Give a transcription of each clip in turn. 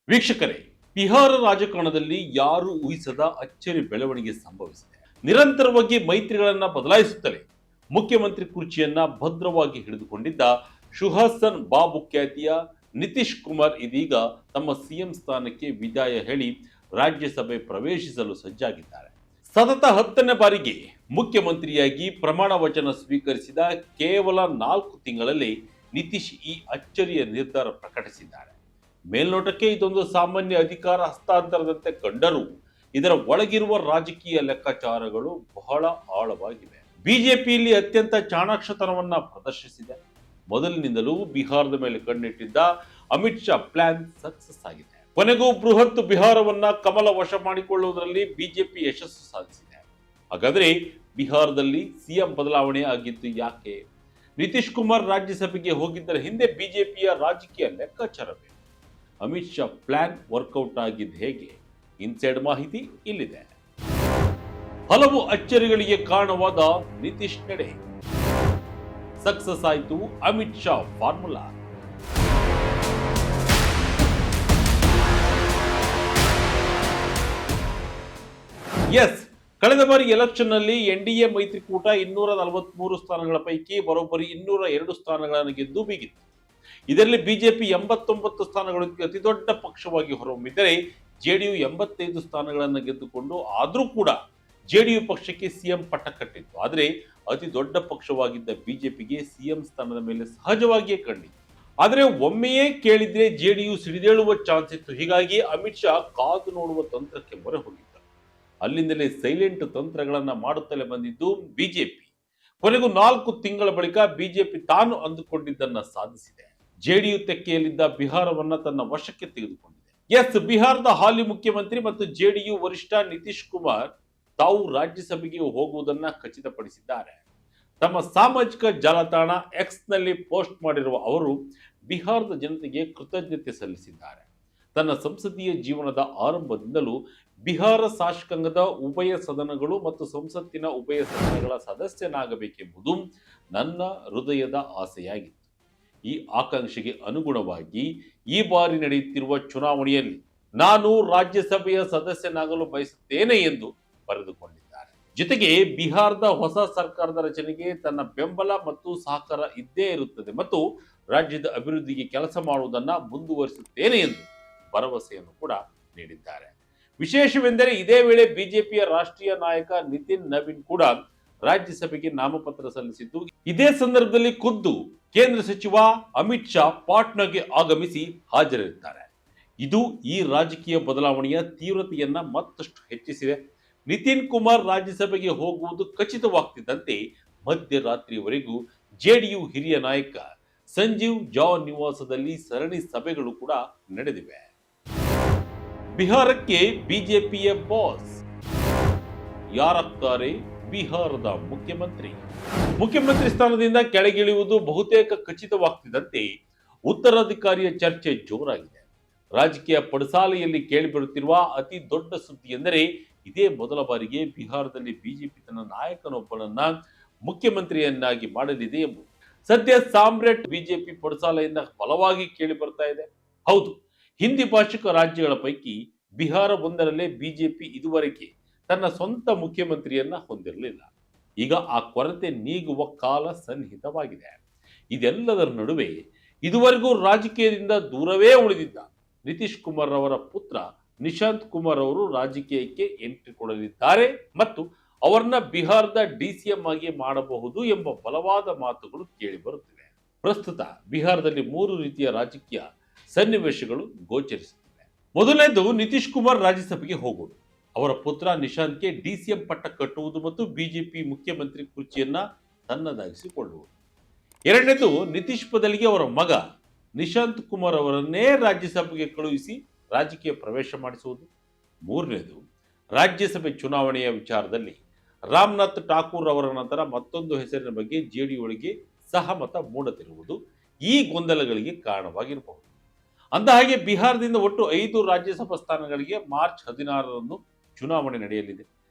ವೀಕ್ಷಕರೇ, ಬಿಹಾರ ರಾಜಕಾರಣದಲ್ಲಿ ಯಾರು ಊಹಿಸದ ಅಚ್ಚರಿ ಬೆಳವಣಿಗೆ ಸಂಭವಿಸಿದೆ. ನಿರಂತರವಾಗಿ ಮೈತ್ರಿಗಳನ್ನ ಬದಲಾಯಿಸುತ್ತಲೇ ಮುಖ್ಯಮಂತ್ರಿ ಕುರ್ಚಿಯನ್ನ ಭದ್ರವಾಗಿ ಹಿಡಿದುಕೊಂಡಿದ್ದ ಶುಹಾಸನ್ ಬಾಬು ಖ್ಯಾತಿಯ ನಿತೀಶ್ ಕುಮಾರ್ ಇದೀಗ ತಮ್ಮ ಸಿಎಂ ಸ್ಥಾನಕ್ಕೆ ವಿದಾಯ ಹೇಳಿ ರಾಜ್ಯಸಭೆ ಪ್ರವೇಶಿಸಲು ಸಜ್ಜಾಗಿದ್ದಾರೆ. ಸತತ 10ನೇ ಬಾರಿಗೆ ಮುಖ್ಯಮಂತ್ರಿಯಾಗಿ ಪ್ರಮಾಣ ವಚನ ಸ್ವೀಕರಿಸಿದ ಕೇವಲ 4 ತಿಂಗಳಲ್ಲಿ ನಿತೀಶ್ ಈ ಅಚ್ಚರಿಯ ನಿರ್ಧಾರ ಪ್ರಕಟಿಸಿದ್ದಾರೆ. ಮೇಲ್ನೋಟಕ್ಕೆ ಇದೊಂದು ಸಾಮಾನ್ಯ ಅಧಿಕಾರ ಹಸ್ತಾಂತರದಂತೆ ಕಂಡರೂ ಇದರ ಒಳಗಿರುವ ರಾಜಕೀಯ ಲೆಕ್ಕಾಚಾರಗಳು ಬಹಳ ಆಳವಾಗಿವೆ. ಬಿಜೆಪಿಯಲ್ಲಿ ಅತ್ಯಂತ ಚಾಣಾಕ್ಷತನವನ್ನ ಪ್ರದರ್ಶಿಸಿದೆ. ಮೊದಲಿನಿಂದಲೂ ಬಿಹಾರದ ಮೇಲೆ ಕಣ್ಣಿಟ್ಟಿದ್ದ ಅಮಿತ್ ಶಾ ಪ್ಲಾನ್ ಸಕ್ಸಸ್ ಆಗಿದೆ. ಕೊನೆಗೂ ಬೃಹತ್ ಬಿಹಾರವನ್ನ ಕಮಲ ವಶ ಮಾಡಿಕೊಳ್ಳುವುದರಲ್ಲಿ ಬಿಜೆಪಿ ಯಶಸ್ಸು ಸಾಧಿಸಿದೆ. ಹಾಗಾದ್ರೆ ಬಿಹಾರದಲ್ಲಿ ಸಿಎಂ ಬದಲಾವಣೆ ಆಗಿದ್ದು ಯಾಕೆ? ನಿತೀಶ್ ಕುಮಾರ್ ರಾಜ್ಯಸಭೆಗೆ ಹೋಗಿದ್ದರ ಹಿಂದೆ ಬಿಜೆಪಿಯ ರಾಜಕೀಯ ಲೆಕ್ಕಾಚಾರವೇ? ಅಮಿತ್ ಶಾ ಪ್ಲಾನ್ ವರ್ಕೌಟ್ ಆಗಿದ್ದು ಹೇಗೆ? ಇನ್ಸೈಡ್ ಮಾಹಿತಿ ಇಲ್ಲಿದೆ. ಹಲವು ಅಚ್ಚರಿಗಳಿಗೆ ಕಾರಣವಾದ ನಿತೀಶ್ ನಡೆ. ಸಕ್ಸಸ್ ಆಯಿತು ಅಮಿತ್ ಶಾ ಫಾರ್ಮುಲಾ. ಎಸ್, ಕಳೆದ ಬಾರಿ ಎಲೆಕ್ಷನ್ ನಲ್ಲಿ ಎನ್ಡಿಎ ಮೈತ್ರಿಕೂಟ 243 ಸ್ಥಾನಗಳ ಪೈಕಿ ಬರೋಬ್ಬರಿ 202 ಸ್ಥಾನಗಳನ್ನು ಗೆದ್ದು ಬೀಗಿತ್ತು. ಇದರಲ್ಲಿ ಬಿಜೆಪಿ 89 ಸ್ಥಾನಗಳಿಗೆ ಅತಿ ದೊಡ್ಡ ಪಕ್ಷವಾಗಿ ಹೊರಹೊಮ್ಮಿದ್ದರೆ ಜೆಡಿಯು 85 ಸ್ಥಾನಗಳನ್ನು ಗೆದ್ದುಕೊಂಡು ಆದರೂ ಕೂಡ ಜೆಡಿಯು ಪಕ್ಷಕ್ಕೆ ಸಿಎಂ ಪಟ್ಟ ಕಟ್ಟಿತ್ತು. ಆದರೆ ಅತಿ ದೊಡ್ಡ ಪಕ್ಷವಾಗಿದ್ದ ಬಿಜೆಪಿಗೆ ಸಿಎಂ ಸ್ಥಾನದ ಮೇಲೆ ಸಹಜವಾಗಿಯೇ ಕಂಡಿತ್ತು. ಆದರೆ ಒಮ್ಮೆಯೇ ಕೇಳಿದ್ರೆ ಜೆಡಿಯು ಸಿಡಿದೇಳುವ ಚಾನ್ಸ್ ಇತ್ತು. ಹೀಗಾಗಿ ಅಮಿತ್ ಶಾ ಕಾದು ನೋಡುವ ತಂತ್ರಕ್ಕೆ ಮೊರೆ ಹೋಗಿದ್ದರು. ಅಲ್ಲಿಂದಲೇ ಸೈಲೆಂಟ್ ತಂತ್ರಗಳನ್ನ ಮಾಡುತ್ತಲೇ ಬಂದಿದ್ದು ಬಿಜೆಪಿ. ಕೊನೆಗೂ 4 ತಿಂಗಳ ಬಳಿಕ ಬಿಜೆಪಿ ತಾನು ಅಂದುಕೊಂಡಿದ್ದನ್ನ ಸಾಧಿಸಿದೆ. ಜೆಡಿಯು ತೆಕ್ಕೆಯಲ್ಲಿದ್ದ ಬಿಹಾರವನ್ನ ತನ್ನ ವಶಕ್ಕೆ ತೆಗೆದುಕೊಂಡಿದೆ. ಎಸ್, ಬಿಹಾರದ ಹಾಲಿ ಮುಖ್ಯಮಂತ್ರಿ ಮತ್ತು ಜೆಡಿಯು ವರಿಷ್ಠ ನಿತೀಶ್ ಕುಮಾರ್ ತಾವು ರಾಜ್ಯಸಭೆಗೆ ಹೋಗುವುದನ್ನ ಖಚಿತಪಡಿಸಿದ್ದಾರೆ. ತಮ್ಮ ಸಾಮಾಜಿಕ ಜಾಲತಾಣ ಎಕ್ಸ್ ನಲ್ಲಿ ಪೋಸ್ಟ್ ಮಾಡಿರುವ ಅವರು ಬಿಹಾರದ ಜನತೆಗೆ ಕೃತಜ್ಞತೆ ಸಲ್ಲಿಸಿದ್ದಾರೆ. ತನ್ನ ಸಂಸದೀಯ ಜೀವನದ ಆರಂಭದಿಂದಲೂ ಬಿಹಾರ ಶಾಸಕಾಂಗದ ಉಭಯ ಸದನಗಳು ಮತ್ತು ಸಂಸತ್ತಿನ ಉಭಯ ಸದನಗಳ ಸದಸ್ಯನಾಗಬೇಕೆಂಬುದು ನನ್ನ ಹೃದಯದ ಆಸೆಯಾಗಿತ್ತು. ಈ ಆಕಾಂಕ್ಷೆಗೆ ಅನುಗುಣವಾಗಿ ಈ ಬಾರಿ ನಡೆಯುತ್ತಿರುವ ಚುನಾವಣೆಯಲ್ಲಿ ನಾನು ರಾಜ್ಯಸಭೆಯ ಸದಸ್ಯನಾಗಲು ಬಯಸುತ್ತೇನೆ ಎಂದು ಬರೆದುಕೊಂಡಿದ್ದಾರೆ. ಜೊತೆಗೆ ಬಿಹಾರದ ಹೊಸ ಸರ್ಕಾರದ ರಚನೆಗೆ ತನ್ನ ಬೆಂಬಲ ಮತ್ತು ಸಹಕಾರ ಇದ್ದೇ ಇರುತ್ತದೆ ಮತ್ತು ರಾಜ್ಯದ ಅಭಿವೃದ್ಧಿಗೆ ಕೆಲಸ ಮಾಡುವುದನ್ನ ಮುಂದುವರಿಸುತ್ತೇನೆ ಎಂದು ಭರವಸೆಯನ್ನು ಕೂಡ ನೀಡಿದ್ದಾರೆ. ವಿಶೇಷವೆಂದರೆ ಇದೇ ವೇಳೆ ಬಿಜೆಪಿಯ ರಾಷ್ಟ್ರೀಯ ನಾಯಕ ನಿತಿನ್ ನವೀನ್ ಕೂಡ ರಾಜ್ಯಸಭೆಗೆ ನಾಮಪತ್ರ ಸಲ್ಲಿಸಿದ್ದು, ಇದೇ ಸಂದರ್ಭದಲ್ಲಿ ಖುದ್ದು ಕೇಂದ್ರ ಸಚಿವ ಅಮಿತ್ ಶಾ ಪಾಟ್ನಾಗೆ ಆಗಮಿಸಿ ಹಾಜರಿರುತ್ತಾರೆ. ಇದು ಈ ರಾಜಕೀಯ ಬದಲಾವಣೆಯ ತೀವ್ರತೆಯನ್ನ ಮತ್ತಷ್ಟು ಹೆಚ್ಚಿಸಿದೆ. ನಿತಿನ್ ಕುಮಾರ್ ರಾಜ್ಯಸಭೆಗೆ ಹೋಗುವುದು ಖಚಿತವಾಗ್ತಿದ್ದಂತೆ ಮಧ್ಯರಾತ್ರಿಯವರೆಗೂ ಜೆಡಿಯು ಹಿರಿಯ ನಾಯಕ ಸಂಜೀವ್ ಜಾ ನಿವಾಸದಲ್ಲಿ ಸರಣಿ ಸಭೆಗಳು ಕೂಡ ನಡೆದಿವೆ. ಬಿಹಾರಕ್ಕೆ ಬಿಜೆಪಿಯ ಬಾಸ್ ಯಾರಾಗ್ತಾರೆ? ಬಿಹಾರದ ಮುಖ್ಯಮಂತ್ರಿ ಸ್ಥಾನದಿಂದ ಕೆಳಗಿಳಿಯುವುದು ಬಹುತೇಕ ಖಚಿತವಾಗ್ತಿದ್ದಂತೆ ಉತ್ತರಾಧಿಕಾರಿಯ ಚರ್ಚೆ ಜೋರಾಗಿದೆ. ರಾಜಕೀಯ ಪಡಸಾಲೆಯಲ್ಲಿ ಕೇಳಿಬರುತ್ತಿರುವ ಅತಿ ದೊಡ್ಡ ಸುದ್ದಿ ಎಂದರೆ ಇದೇ ಮೊದಲ ಬಾರಿಗೆ ಬಿಹಾರದಲ್ಲಿ ಬಿಜೆಪಿ ತನ್ನ ನಾಯಕನೊಬ್ಬನನ್ನ ಮುಖ್ಯಮಂತ್ರಿಯನ್ನಾಗಿ ಮಾಡಲಿದೆ ಎಂಬುದು. ಸದ್ಯ ಸಾಮ್ರಾಟ್ ಬಿಜೆಪಿ ಪಡಸಾಲೆಯಿಂದ ಬಲವಾಗಿ ಕೇಳಿ ಬರ್ತಾ ಇದೆ. ಹೌದು, ಹಿಂದಿ ಭಾಷಿಕ ರಾಜ್ಯಗಳ ಪೈಕಿ ಬಿಹಾರ ಒಂದರಲ್ಲೇ ಬಿಜೆಪಿ ಇದುವರೆಗೆ ತನ್ನ ಸ್ವಂತ ಮುಖ್ಯಮಂತ್ರಿಯನ್ನ ಹೊಂದಿರಲಿಲ್ಲ. ಈಗ ಆ ಕೊರತೆ ನೀಗುವ ಕಾಲ ಸನ್ನಿಹಿತವಾಗಿದೆ. ಇದೆಲ್ಲದರ ನಡುವೆ ಇದುವರೆಗೂ ರಾಜಕೀಯದಿಂದ ದೂರವೇ ಉಳಿದಿದ್ದ ನಿತೀಶ್ ಕುಮಾರ್ ಅವರ ಪುತ್ರ ನಿಶಾಂತ್ ಕುಮಾರ್ ಅವರು ರಾಜಕೀಯಕ್ಕೆ ಎಂಟ್ರಿ ಕೊಡಲಿದ್ದಾರೆ ಮತ್ತು ಅವರನ್ನ ಬಿಹಾರದ ಡಿಸಿಎಂ ಆಗಿ ಮಾಡಬಹುದು ಎಂಬ ಬಲವಾದ ಮಾತುಗಳು ಕೇಳಿ ಬರುತ್ತಿವೆ. ಪ್ರಸ್ತುತ ಬಿಹಾರದಲ್ಲಿ 3 ರೀತಿಯ ರಾಜಕೀಯ ಸನ್ನಿವೇಶಗಳು ಗೋಚರಿಸುತ್ತಿವೆ. ಮೊದಲನೇದು, ನಿತೀಶ್ ಕುಮಾರ್ ರಾಜ್ಯಸಭೆಗೆ ಹೋಗುವುದು, ಅವರ ಪುತ್ರ ನಿಶಾಂತ್ಗೆ ಡಿಸಿಎಂ ಪಟ್ಟ ಕಟ್ಟುವುದು ಮತ್ತು ಬಿಜೆಪಿ ಮುಖ್ಯಮಂತ್ರಿ ಕುರ್ಚಿಯನ್ನ ತನ್ನದಾಗಿಸಿಕೊಳ್ಳುವುದು. ಎರಡನೇದು, ನಿತೀಶ್ ಬದಲಿಗೆ ಅವರ ಮಗ ನಿಶಾಂತ್ ಕುಮಾರ್ ಅವರನ್ನೇ ರಾಜ್ಯಸಭೆಗೆ ಕಳುಹಿಸಿ ರಾಜಕೀಯ ಪ್ರವೇಶ ಮಾಡಿಸುವುದು. ಮೂರನೇದು, ರಾಜ್ಯಸಭೆ ಚುನಾವಣೆಯ ವಿಚಾರದಲ್ಲಿ ರಾಮನಾಥ್ ಠಾಕೂರ್ ಅವರ ನಂತರ ಮತ್ತೊಂದು ಹೆಸರಿನ ಬಗ್ಗೆ ಜೆಡಿಯೊಳಗೆ ಸಹಮತ ಮೂಡದಿರುವುದು ಈ ಗೊಂದಲಗಳಿಗೆ ಕಾರಣವಾಗಿರಬಹುದು. ಅಂದಹಾಗೆ ಬಿಹಾರದಿಂದ ಒಟ್ಟು 5 ರಾಜ್ಯಸಭಾ ಸ್ಥಾನಗಳಿಗೆ ಮಾರ್ಚ್ 16ರಂದು ಚುನಾವಣೆ ನಡೆಯಲಿದೆ.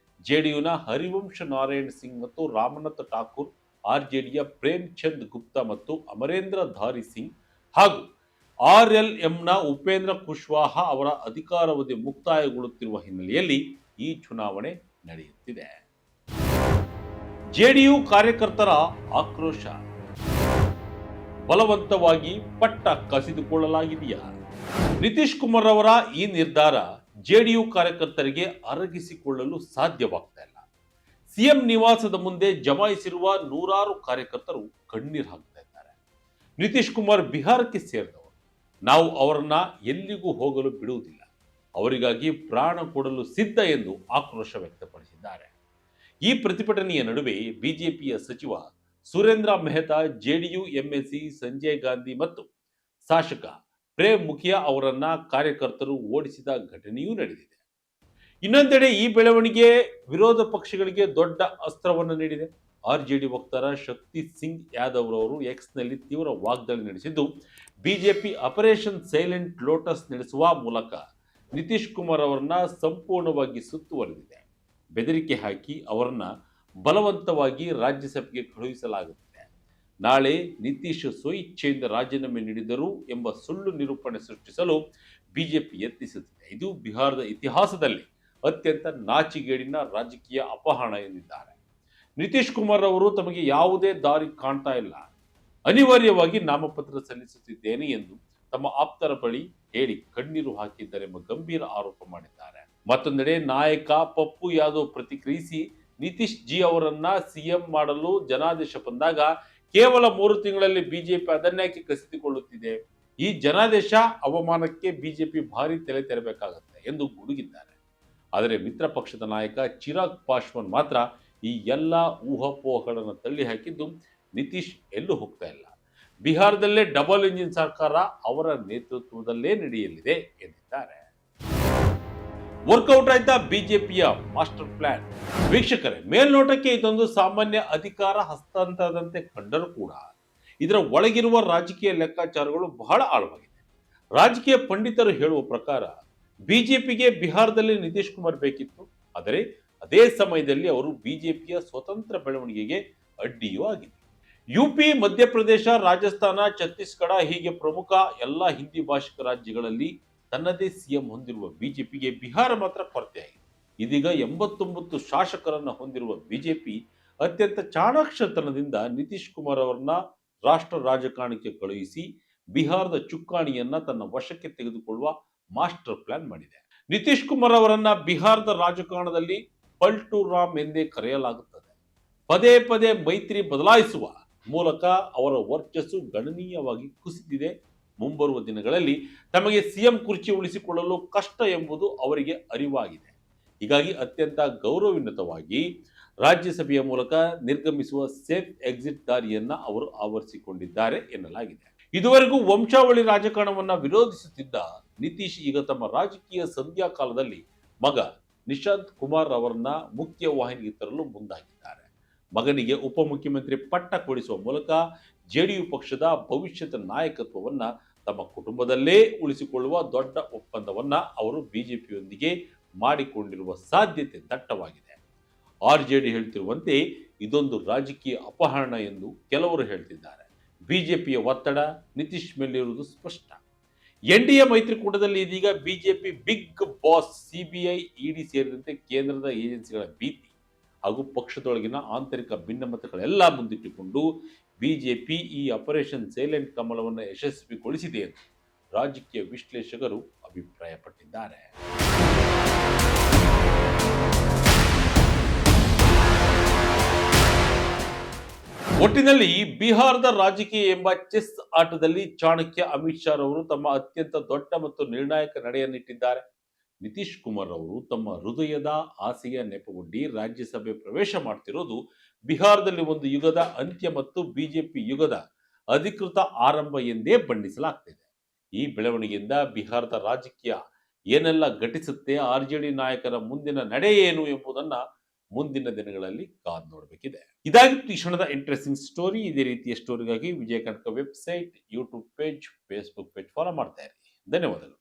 ಜೆಡಿಯುನ ಹರಿವಂಶ್ ನಾರಾಯಣ್ ಸಿಂಗ್ ಮತ್ತು ರಾಮನಾಥ್ ಠಾಕೂರ್, ಆರ್ಜೆಡಿಯ ಪ್ರೇಮ್ ಚಂದ್ ಗುಪ್ತಾ ಮತ್ತು ಅಮರೇಂದ್ರ ಧಾರಿ ಸಿಂಗ್ ಹಾಗೂ RLMನ ಉಪೇಂದ್ರ ಕುಶ್ವಾಹ ಅವರ ಅಧಿಕಾರಾವಧಿ ಮುಕ್ತಾಯಗೊಳ್ಳುತ್ತಿರುವ ಹಿನ್ನೆಲೆಯಲ್ಲಿ ಈ ಚುನಾವಣೆ ನಡೆಯುತ್ತಿದೆ. ಜೆಡಿಯು ಕಾರ್ಯಕರ್ತರ ಆಕ್ರೋಶ. ಬಲವಂತವಾಗಿ ಪಟ್ಟ ಕಸಿದುಕೊಳ್ಳಲಾಗಿದೆಯಾ? ನಿತೀಶ್ ಕುಮಾರ್ ಅವರ ಈ ನಿರ್ಧಾರ ಜೆಡಿಯು ಕಾರ್ಯಕರ್ತರಿಗೆ ಅರಗಿಸಿಕೊಳ್ಳಲು ಸಾಧ್ಯವಾಗ್ತಾ ಇಲ್ಲ. ಸಿಎಂ ನಿವಾಸದ ಮುಂದೆ ಜಮಾಯಿಸಿರುವ ನೂರಾರು ಕಾರ್ಯಕರ್ತರು ಕಣ್ಣೀರು ಹಾಕ್ತಾ ಇದ್ದಾರೆ. ನಿತೀಶ್ ಕುಮಾರ್ ಬಿಹಾರಕ್ಕೆ ಸೇರಿದವರು. ನಾವು ಅವರನ್ನ ಎಲ್ಲಿಗೂ ಹೋಗಲು ಬಿಡುವುದಿಲ್ಲ. ಅವರಿಗಾಗಿ ಪ್ರಾಣ ಕೊಡಲು ಸಿದ್ಧ ಎಂದು ಆಕ್ರೋಶ ವ್ಯಕ್ತಪಡಿಸಿದ್ದಾರೆ. ಈ ಪ್ರತಿಭಟನೆಯ ನಡುವೆ ಬಿಜೆಪಿಯ ಸಚಿವ ಸುರೇಂದ್ರ ಮೆಹ್ತಾ ಜೆಡಿಯು ಎಂಎಲ್ಸಿ ಸಂಜಯ್ ಗಾಂಧಿ ಮತ್ತು ಶಾಸಕ ಪ್ರೇಮ್ ಮುಖಿಯಾ ಅವರನ್ನ ಕಾರ್ಯಕರ್ತರು ಓಡಿಸಿದ ಘಟನೆಯೂ ನಡೆದಿದೆ. ಇನ್ನೊಂದೆಡೆ ಈ ಬೆಳವಣಿಗೆ ವಿರೋಧ ಪಕ್ಷಗಳಿಗೆ ದೊಡ್ಡ ಅಸ್ತ್ರವನ್ನು ನೀಡಿದೆ. ಆರ್ಜೆಡಿ ವಕ್ತಾರ ಶಕ್ತಿ ಸಿಂಗ್ ಯಾದವ್ ಅವರು ಎಕ್ಸ್ನಲ್ಲಿ ತೀವ್ರ ವಾಗ್ದಾಳಿ ನಡೆಸಿದ್ದು, ಬಿಜೆಪಿ ಆಪರೇಷನ್ ಸೈಲೆಂಟ್ ಲೋಟಸ್ ನಡೆಸುವ ಮೂಲಕ ನಿತೀಶ್ ಕುಮಾರ್ ಅವರನ್ನ ಸಂಪೂರ್ಣವಾಗಿ ಸುತ್ತುವರೆದಿದೆ. ಬೆದರಿಕೆ ಹಾಕಿ ಅವರನ್ನ ಬಲವಂತವಾಗಿ ರಾಜ್ಯಸಭೆಗೆ ಕಳುಹಿಸಲಾಗುತ್ತಿದೆ. ನಾಳೆ ನಿತೀಶ್ ಸ್ವಇಚ್ಛೆಯಿಂದ ರಾಜೀನಾಮೆ ನೀಡಿದರು ಎಂಬ ಸುಳ್ಳು ನಿರೂಪಣೆ ಸೃಷ್ಟಿಸಲು ಬಿಜೆಪಿ ಯತ್ನಿಸುತ್ತಿದೆ. ಇದು ಬಿಹಾರದ ಇತಿಹಾಸದಲ್ಲಿ ಅತ್ಯಂತ ನಾಚಿಗೇಡಿನ ರಾಜಕೀಯ ಅಪಹರಣ ಎಂದಿದ್ದಾರೆ. ನಿತೀಶ್ ಕುಮಾರ್ ಅವರು ತಮಗೆ ಯಾವುದೇ ದಾರಿ ಕಾಣ್ತಾ ಇಲ್ಲ, ಅನಿವಾರ್ಯವಾಗಿ ನಾಮಪತ್ರ ಸಲ್ಲಿಸುತ್ತಿದ್ದೇನೆ ಎಂದು ತಮ್ಮ ಆಪ್ತರ ಬಳಿ ಹೇಳಿ ಕಣ್ಣೀರು ಹಾಕಿದ್ದಾರೆಂಬ ಗಂಭೀರ ಆರೋಪ ಮಾಡಿದ್ದಾರೆ. ಮತ್ತೊಂದೆಡೆ ನಾಯಕ ಪಪ್ಪು ಯಾದವ್ ಪ್ರತಿಕ್ರಿಯಿಸಿ, ನಿತೀಶ್ ಜಿ ಅವರನ್ನ ಸಿಎಂ ಮಾಡಲು ಜನಾದೇಶ ಬಂದಾಗ ಕೇವಲ 3 ತಿಂಗಳಲ್ಲಿ ಬಿಜೆಪಿ ಅದನ್ನೇಕೆ ಕಸಿದುಕೊಳ್ಳುತ್ತಿದೆ? ಈ ಜನಾದೇಶ ಅವಮಾನಕ್ಕೆ ಬಿಜೆಪಿ ಭಾರಿ ತಲೆ ತೆರಬೇಕಾಗುತ್ತೆ ಎಂದು ಗುಡುಗಿದ್ದಾರೆ. ಆದರೆ ಮಿತ್ರ ಪಕ್ಷದ ನಾಯಕ ಚಿರಾಗ್ ಪಾಸ್ವಾನ್ ಮಾತ್ರ ಈ ಎಲ್ಲ ಊಹಾಪೋಹಗಳನ್ನು ತಳ್ಳಿ ಹಾಕಿದ್ದು, ನಿತೀಶ್ ಎಲ್ಲೂ ಹೋಗ್ತಾ ಇಲ್ಲ, ಬಿಹಾರದಲ್ಲೇ ಡಬಲ್ ಇಂಜಿನ್ ಸರ್ಕಾರ ಅವರ ನೇತೃತ್ವದಲ್ಲೇ ನಡೆಯಲಿದೆ ಎಂದಿದ್ದಾರೆ. ವರ್ಕೌಟ್ ಆಯ್ತಾ ಬಿಜೆಪಿಯ ಮಾಸ್ಟರ್ ಪ್ಲಾನ್? ವೀಕ್ಷಕರೇ, ಮೇಲ್ನೋಟಕ್ಕೆ ಇದೊಂದು ಸಾಮಾನ್ಯ ಅಧಿಕಾರ ಹಸ್ತಾಂತರದಂತೆ ಕಂಡರೂ ಕೂಡ ಇದರ ಒಳಗಿರುವ ರಾಜಕೀಯ ಲೆಕ್ಕಾಚಾರಗಳು ಬಹಳ ಆಳವಾಗಿದೆ. ರಾಜಕೀಯ ಪಂಡಿತರು ಹೇಳುವ ಪ್ರಕಾರ ಬಿಜೆಪಿಗೆ ಬಿಹಾರದಲ್ಲಿ ನಿತೀಶ್ ಕುಮಾರ್ ಬೇಕಿತ್ತು, ಆದರೆ ಅದೇ ಸಮಯದಲ್ಲಿ ಅವರು ಬಿಜೆಪಿಯ ಸ್ವತಂತ್ರ ಬೆಳವಣಿಗೆಗೆ ಅಡ್ಡಿಯೂ ಆಗಿದೆ. ಯುಪಿ, ಮಧ್ಯಪ್ರದೇಶ, ರಾಜಸ್ಥಾನ, ಛತ್ತೀಸ್ಗಢ ಹೀಗೆ ಪ್ರಮುಖ ಎಲ್ಲ ಹಿಂದಿ ಭಾಷಿಕ ರಾಜ್ಯಗಳಲ್ಲಿ ತನ್ನದೇ ಸಿಎಂ ಹೊಂದಿರುವ ಬಿಜೆಪಿಗೆ ಬಿಹಾರ ಮಾತ್ರ ಕೊರತೆಯಾಗಿದೆ. ಇದೀಗ 89 ಶಾಸಕರನ್ನ ಹೊಂದಿರುವ ಬಿಜೆಪಿ ಅತ್ಯಂತ ಚಾಣಾಕ್ಷತನದಿಂದ ನಿತೀಶ್ ಕುಮಾರ್ ಅವರನ್ನ ರಾಷ್ಟ್ರ ರಾಜಕಾರಣಕ್ಕೆ ಕಳುಹಿಸಿ ಬಿಹಾರದ ಚುಕ್ಕಾಣಿಯನ್ನ ತನ್ನ ವಶಕ್ಕೆ ತೆಗೆದುಕೊಳ್ಳುವ ಮಾಸ್ಟರ್ ಪ್ಲಾನ್ ಮಾಡಿದೆ. ನಿತೀಶ್ ಕುಮಾರ್ ಅವರನ್ನ ಬಿಹಾರದ ರಾಜಕಾರಣದಲ್ಲಿ ಪಲ್ಟು ರಾಮ್ ಎಂದೇ ಕರೆಯಲಾಗುತ್ತದೆ. ಪದೇ ಪದೇ ಮೈತ್ರಿ ಬದಲಾಯಿಸುವ ಮೂಲಕ ಅವರ ವರ್ಚಸ್ಸು ಗಣನೀಯವಾಗಿ ಕುಸಿದಿದೆ. ಮುಂಬರುವ ದಿನಗಳಲ್ಲಿ ತಮಗೆ ಸಿಎಂ ಕುರ್ಚಿ ಉಳಿಸಿಕೊಳ್ಳಲು ಕಷ್ಟ ಎಂಬುದು ಅವರಿಗೆ ಅರಿವಾಗಿದೆ. ಹೀಗಾಗಿ ಅತ್ಯಂತ ಗೌರವಯುತವಾಗಿ ರಾಜ್ಯಸಭೆಯ ಮೂಲಕ ನಿರ್ಗಮಿಸುವ ಸೇಫ್ ಎಕ್ಸಿಟ್ ದಾರಿಯನ್ನ ಅವರು ಆವರಿಸಿಕೊಂಡಿದ್ದಾರೆ ಎನ್ನಲಾಗಿದೆ. ಇದುವರೆಗೂ ವಂಶಾವಳಿ ರಾಜಕಾರಣವನ್ನ ವಿರೋಧಿಸುತ್ತಿದ್ದ ನಿತೀಶ್ ಈಗ ತಮ್ಮ ರಾಜಕೀಯ ಸಂಧ್ಯಾ ಕಾಲದಲ್ಲಿ ಮಗ ನಿಶಾಂತ್ ಕುಮಾರ್ ಅವರನ್ನ ಮುಖ್ಯ ವಾಹಿನಿಗೆ ತರಲು ಮುಂದಾಗಿದ್ದಾರೆ. ಮಗನಿಗೆ ಉಪಮುಖ್ಯಮಂತ್ರಿ ಪಟ್ಟ ಕೊಡಿಸುವ ಮೂಲಕ ಜೆಡಿಯು ಪಕ್ಷದ ಭವಿಷ್ಯದ ನಾಯಕತ್ವವನ್ನ ತಮ್ಮ ಕುಟುಂಬದಲ್ಲೇ ಉಳಿಸಿಕೊಳ್ಳುವ ದೊಡ್ಡ ಒಪ್ಪಂದವನ್ನ ಅವರು ಬಿಜೆಪಿಯೊಂದಿಗೆ ಮಾಡಿಕೊಂಡಿರುವ ಸಾಧ್ಯತೆ ದಟ್ಟವಾಗಿದೆ. ಆರ್ಜೆಡಿ ಹೇಳ್ತಿರುವಂತೆ ಇದೊಂದು ರಾಜಕೀಯ ಅಪಹರಣ ಎಂದು ಕೆಲವರು ಹೇಳ್ತಿದ್ದಾರೆ. ಬಿಜೆಪಿಯ ಒತ್ತಡ ನಿತೀಶ್ ಮೇಲಿರುವುದು ಸ್ಪಷ್ಟ. ಎನ್ಡಿಎ ಮೈತ್ರಿಕೂಟದಲ್ಲಿ ಇದೀಗ ಬಿಜೆಪಿ ಬಿಗ್ ಬಾಸ್ ಸಿಬಿಐ, ಇಡಿ ಸೇರಿದಂತೆ ಕೇಂದ್ರದ ಏಜೆನ್ಸಿಗಳ ಭೀತಿ ಹಾಗೂ ಪಕ್ಷದೊಳಗಿನ ಆಂತರಿಕ ಭಿನ್ನಮತಗಳೆಲ್ಲ ಮುಂದಿಟ್ಟುಕೊಂಡು ಬಿಜೆಪಿ ಈ ಆಪರೇಷನ್ ಸೈಲೆಂಟ್ ಕಮಲವನ್ನು ಯಶಸ್ವಿಗೊಳಿಸಿದೆ ಎಂದು ರಾಜಕೀಯ ವಿಶ್ಲೇಷಕರು ಅಭಿಪ್ರಾಯಪಟ್ಟಿದ್ದಾರೆ. ಒಟ್ಟಿನಲ್ಲಿ ಬಿಹಾರದ ರಾಜಕೀಯ ಎಂಬ ಚೆಸ್ ಆಟದಲ್ಲಿ ಚಾಣಕ್ಯ ಅಮಿತ್ ಶಾ ಅವರು ತಮ್ಮ ಅತ್ಯಂತ ದೊಡ್ಡ ಮತ್ತು ನಿರ್ಣಾಯಕ ನಡೆಯನ್ನಿಟ್ಟಿದ್ದಾರೆ. ನಿತೀಶ್ ಕುಮಾರ್ ಅವರು ತಮ್ಮ ಹೃದಯದ ಆಸೆಯ ನೆಪವೊಡ್ಡಿ ರಾಜ್ಯಸಭೆ ಪ್ರವೇಶ ಮಾಡ್ತಿರೋದು ಬಿಹಾರದಲ್ಲಿ ಒಂದು ಯುಗದ ಅಂತ್ಯ ಮತ್ತು ಬಿಜೆಪಿ ಯುಗದ ಅಧಿಕೃತ ಆರಂಭ ಎಂದೇ ಬಣ್ಣಿಸಲಾಗ್ತಿದೆ. ಈ ಬೆಳವಣಿಗೆಯಿಂದ ಬಿಹಾರದ ರಾಜಕೀಯ ಏನೆಲ್ಲ ಘಟಿಸುತ್ತೆ, ಆರ್ಜೆಡಿ ನಾಯಕರ ಮುಂದಿನ ನಡೆ ಏನು ಎಂಬುದನ್ನ ಮುಂದಿನ ದಿನಗಳಲ್ಲಿ ಕಾದು ನೋಡಬೇಕಿದೆ. ಇದಾಗಿತ್ತು ಈ ಕ್ಷಣದ ಇಂಟ್ರೆಸ್ಟಿಂಗ್ ಸ್ಟೋರಿ. ಇದೇ ರೀತಿಯ ಸ್ಟೋರಿಗಾಗಿ Vijaya Karnataka website, YouTube page, Facebook page follow ಮಾಡ್ತಾ ಇರಿ. ಧನ್ಯವಾದಗಳು.